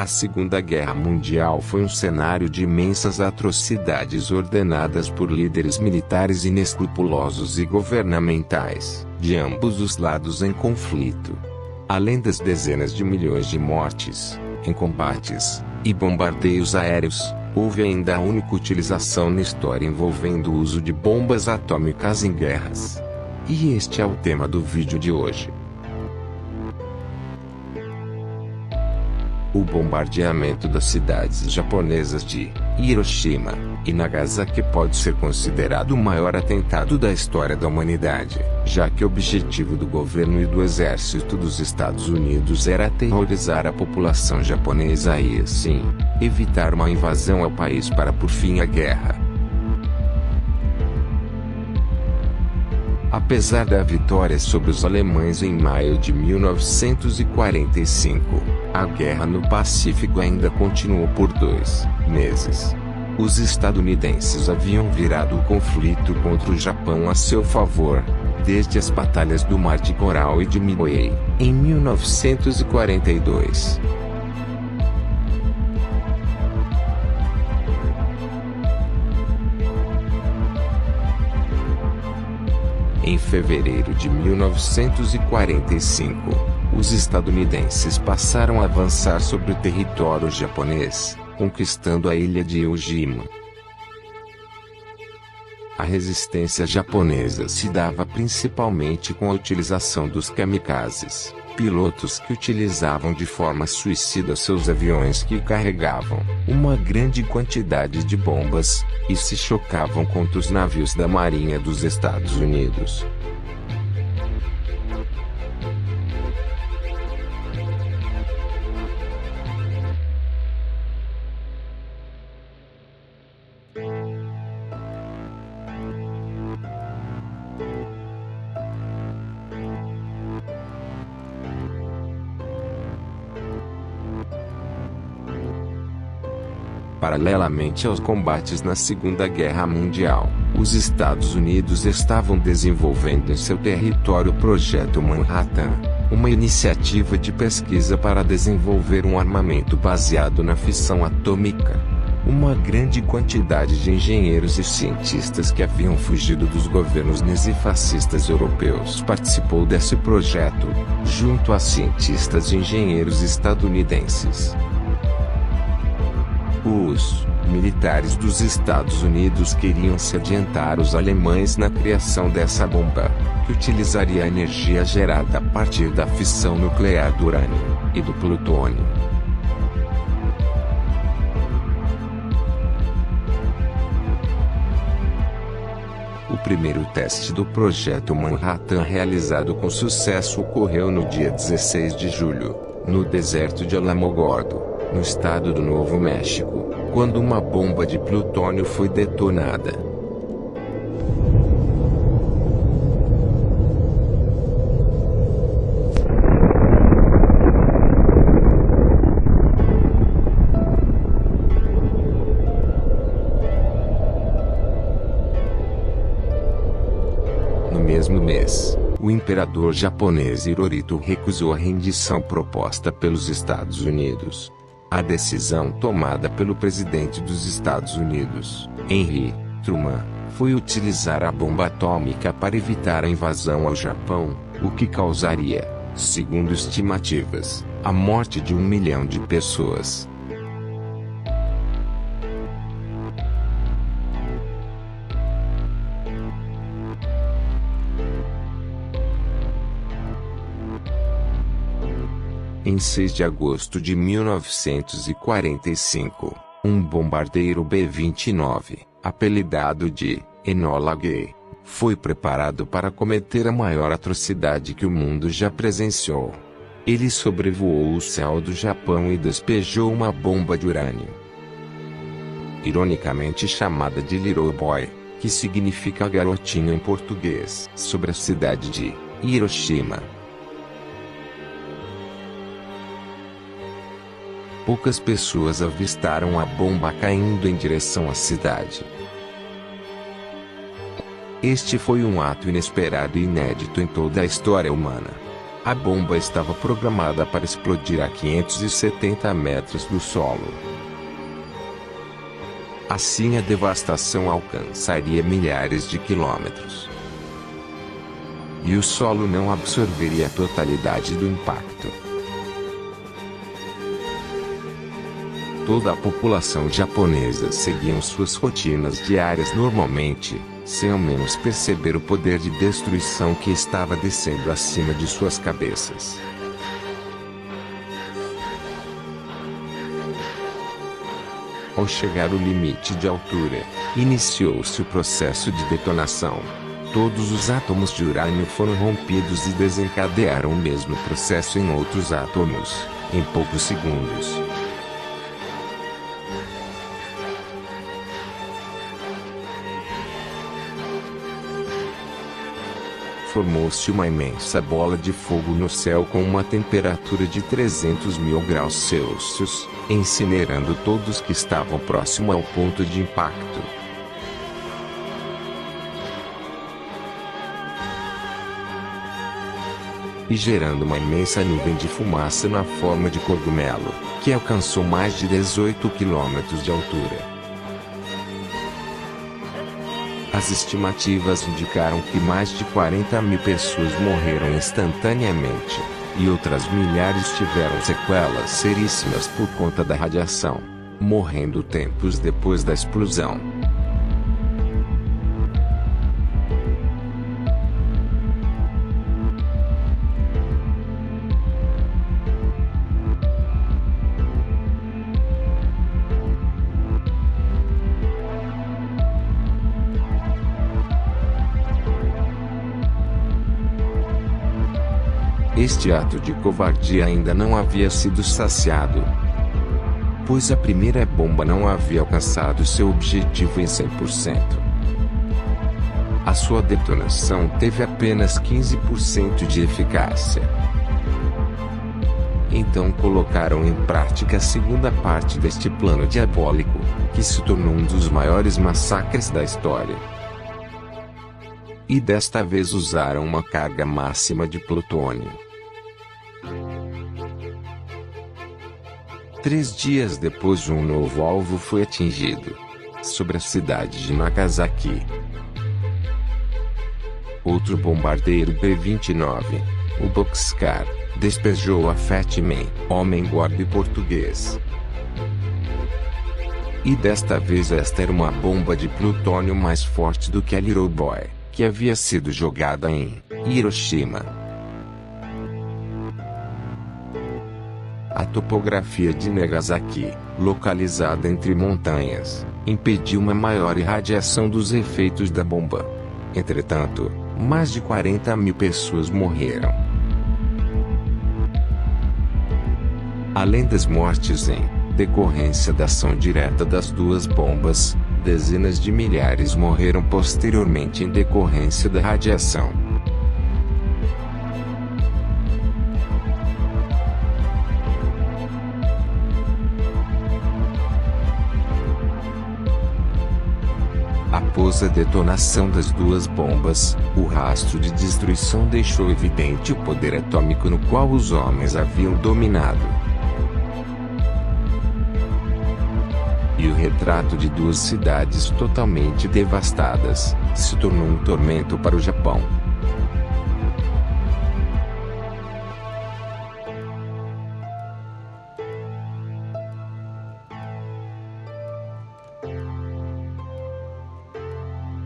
A Segunda Guerra Mundial foi um cenário de imensas atrocidades ordenadas por líderes militares inescrupulosos e governamentais, de ambos os lados em conflito. Além das dezenas de milhões de mortes, em combates e bombardeios aéreos, houve ainda a única utilização na história envolvendo o uso de bombas atômicas em guerras. E este é o tema do vídeo de hoje. O bombardeamento das cidades japonesas de Hiroshima e Nagasaki pode ser considerado o maior atentado da história da humanidade, já que o objetivo do governo e do exército dos Estados Unidos era aterrorizar a população japonesa e, assim, evitar uma invasão ao país para pôr fim à guerra. Apesar da vitória sobre os alemães em maio de 1945, a guerra no Pacífico ainda continuou por 2 meses. Os estadunidenses haviam virado o conflito contra o Japão a seu favor, desde as batalhas do Mar de Coral e de Midway, em 1942. Em fevereiro de 1945, os estadunidenses passaram a avançar sobre o território japonês, conquistando a ilha de Iwo Jima. A resistência japonesa se dava principalmente com a utilização dos kamikazes, pilotos que utilizavam de forma suicida seus aviões que carregavam uma grande quantidade de bombas, e se chocavam contra os navios da Marinha dos Estados Unidos. Paralelamente aos combates na Segunda Guerra Mundial, os Estados Unidos estavam desenvolvendo em seu território o Projeto Manhattan, uma iniciativa de pesquisa para desenvolver um armamento baseado na fissão atômica. Uma grande quantidade de engenheiros e cientistas que haviam fugido dos governos nazifascistas europeus participou desse projeto, junto a cientistas e engenheiros estadunidenses. Os militares dos Estados Unidos queriam se adiantar aos alemães na criação dessa bomba, que utilizaria a energia gerada a partir da fissão nuclear do urânio e do plutônio. O primeiro teste do Projeto Manhattan realizado com sucesso ocorreu no dia 16 de julho, no deserto de Alamogordo, no estado do Novo México, quando uma bomba de plutônio foi detonada. No mesmo mês, o imperador japonês Hirohito recusou a rendição proposta pelos Estados Unidos. A decisão tomada pelo presidente dos Estados Unidos, Henry Truman, foi utilizar a bomba atômica para evitar a invasão ao Japão, o que causaria, segundo estimativas, a morte de 1 milhão de pessoas. Em 6 de agosto de 1945, um bombardeiro B-29, apelidado de Enola Gay, foi preparado para cometer a maior atrocidade que o mundo já presenciou. Ele sobrevoou o céu do Japão e despejou uma bomba de urânio, ironicamente chamada de Little Boy, que significa garotinho em português, sobre a cidade de Hiroshima. Poucas pessoas avistaram a bomba caindo em direção à cidade. Este foi um ato inesperado e inédito em toda a história humana. A bomba estava programada para explodir a 570 metros do solo. Assim a devastação alcançaria milhares de quilômetros. E o solo não absorveria a totalidade do impacto. Toda a população japonesa seguia suas rotinas diárias normalmente, sem ao menos perceber o poder de destruição que estava descendo acima de suas cabeças. Ao chegar ao limite de altura, iniciou-se o processo de detonação. Todos os átomos de urânio foram rompidos e desencadearam o mesmo processo em outros átomos, em poucos segundos. Formou-se uma imensa bola de fogo no céu com uma temperatura de 300.000 graus Celsius, incinerando todos que estavam próximo ao ponto de impacto. E gerando uma imensa nuvem de fumaça na forma de cogumelo, que alcançou mais de 18 quilômetros de altura. As estimativas indicaram que mais de 40.000 pessoas morreram instantaneamente, e outras milhares tiveram sequelas seríssimas por conta da radiação, morrendo tempos depois da explosão. Este ato de covardia ainda não havia sido saciado, pois a primeira bomba não havia alcançado seu objetivo em 100%. A sua detonação teve apenas 15% de eficácia. Então colocaram em prática a segunda parte deste plano diabólico, que se tornou um dos maiores massacres da história. E desta vez usaram uma carga máxima de plutônio. 3 dias depois, um novo alvo foi atingido, sobre a cidade de Nagasaki. Outro bombardeiro B-29, o Boxcar, despejou a Fat Man, homem gordo português. E desta vez esta era uma bomba de plutônio mais forte do que a Little Boy, que havia sido jogada em Hiroshima. A topografia de Nagasaki, localizada entre montanhas, impediu uma maior irradiação dos efeitos da bomba. Entretanto, mais de 40.000 pessoas morreram. Além das mortes em decorrência da ação direta das duas bombas, dezenas de milhares morreram posteriormente em decorrência da radiação. Após a detonação das duas bombas, o rastro de destruição deixou evidente o poder atômico no qual os homens haviam dominado. E o retrato de duas cidades totalmente devastadas se tornou um tormento para o Japão.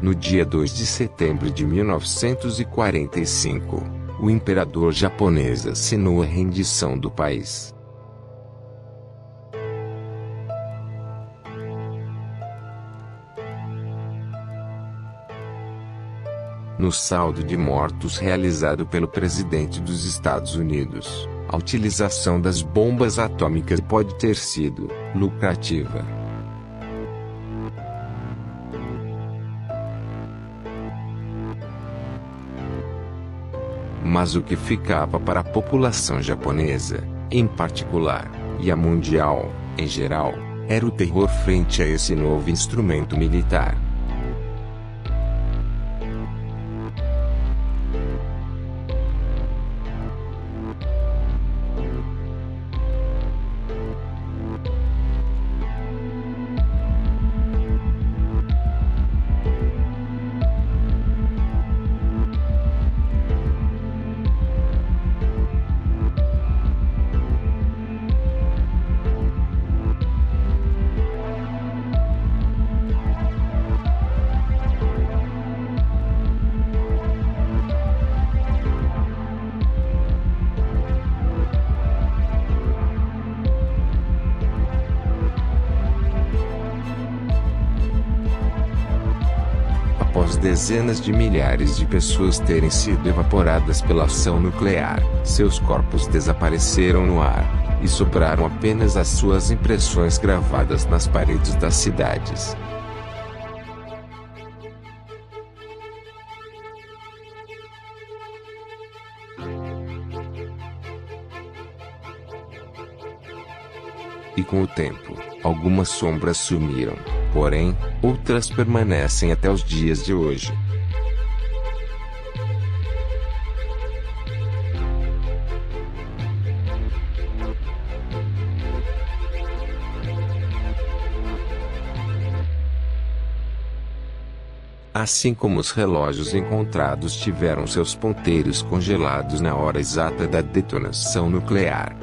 No dia 2 de setembro de 1945, o imperador japonês assinou a rendição do país. No saldo de mortos realizado pelo presidente dos Estados Unidos, a utilização das bombas atômicas pode ter sido lucrativa. Mas o que ficava para a população japonesa, em particular, e a mundial, em geral, era o terror frente a esse novo instrumento militar. Após dezenas de milhares de pessoas terem sido evaporadas pela ação nuclear, seus corpos desapareceram no ar, e sobraram apenas as suas impressões gravadas nas paredes das cidades. E com o tempo, algumas sombras sumiram, porém, outras permanecem até os dias de hoje. Assim como os relógios encontrados tiveram seus ponteiros congelados na hora exata da detonação nuclear.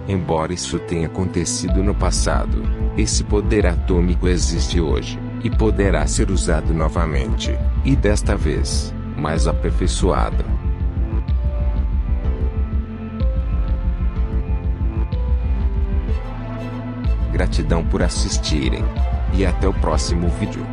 Embora isso tenha acontecido no passado, esse poder atômico existe hoje, e poderá ser usado novamente, e desta vez, mais aperfeiçoado. Gratidão por assistirem. E até o próximo vídeo.